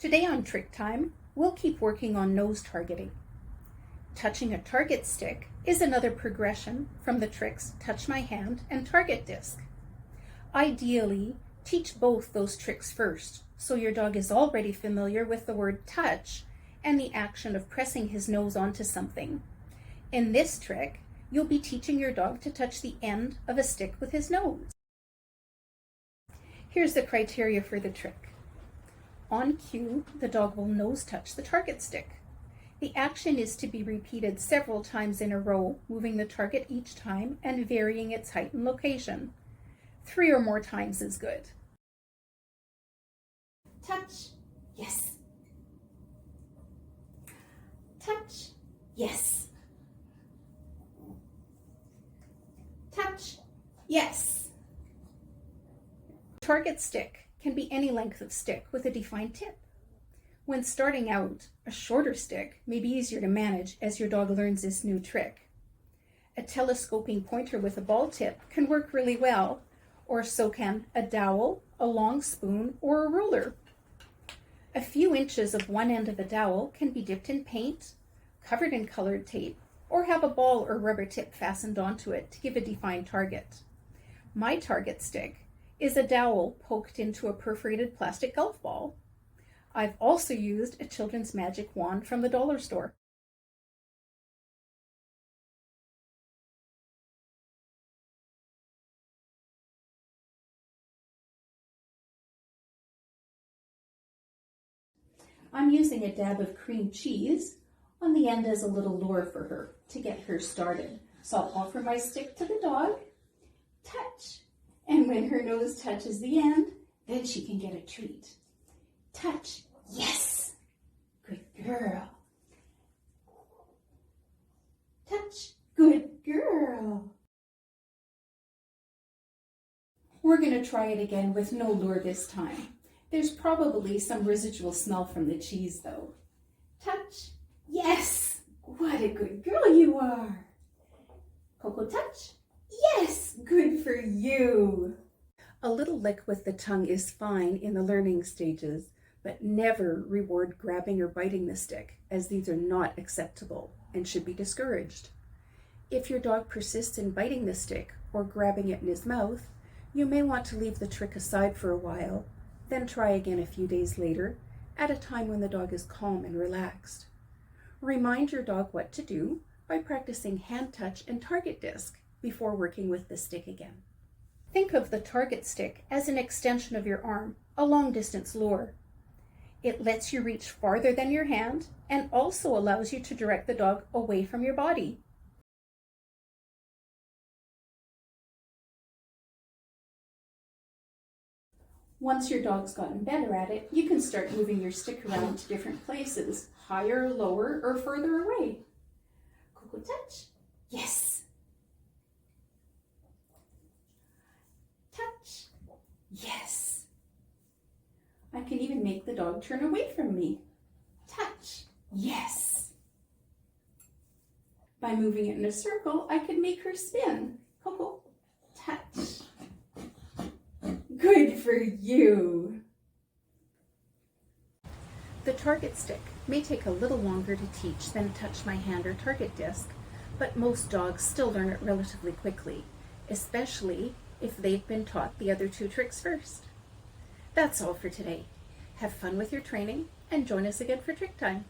Today on Trick Time, we'll keep working on nose targeting. Touching a target stick is another progression from the tricks Touch My Hand and Target Disc. Ideally, teach both those tricks first, so your dog is already familiar with the word touch and the action of pressing his nose onto something. In this trick, you'll be teaching your dog to touch the end of a stick with his nose. Here's the criteria for the trick. On cue, the dog will nose touch the target stick. The action is to be repeated several times in a row, moving the target each time and varying its height and location. 3 or more times is good. Touch, yes. Touch, yes. Touch, yes. Target stick can be any length of stick with a defined tip. When starting out, a shorter stick may be easier to manage as your dog learns this new trick. A telescoping pointer with a ball tip can work really well, or so can a dowel, a long spoon, or a ruler. A few inches of one end of a dowel can be dipped in paint, covered in colored tape, or have a ball or rubber tip fastened onto it to give a defined target. My target stick is a dowel poked into a perforated plastic golf ball. I've also used a children's magic wand from the dollar store. I'm using a dab of cream cheese on the end as a little lure for her to get her started. So I'll offer my stick to the dog, touch, and when her nose touches the end, then she can get a treat. Touch, yes, good girl. Touch, good girl. We're going to try it again with no lure this time. There's probably some residual smell from the cheese though. Touch, yes, what a good girl you are. Coco, touch, yes, good for you. A little lick with the tongue is fine in the learning stages, but never reward grabbing or biting the stick, as these are not acceptable and should be discouraged. If your dog persists in biting the stick or grabbing it in his mouth, you may want to leave the trick aside for a while, then try again a few days later, at a time when the dog is calm and relaxed. Remind your dog what to do by practicing hand touch and target disc before working with the stick again. Think of the target stick as an extension of your arm, a long-distance lure. It lets you reach farther than your hand and also allows you to direct the dog away from your body. Once your dog's gotten better at it, you can start moving your stick around to different places, higher, lower, or further away. Coco, touch, yes. Touch, yes. I can even make the dog turn away from me. Touch, yes. By moving it in a circle, I could make her spin. Coco, touch. Good for you. The target stick may take a little longer to teach than Touch My Hand or Target Disc, but most dogs still learn it relatively quickly, especially if they've been taught the other 2 tricks first. That's all for today. Have fun with your training and join us again for Trick Time.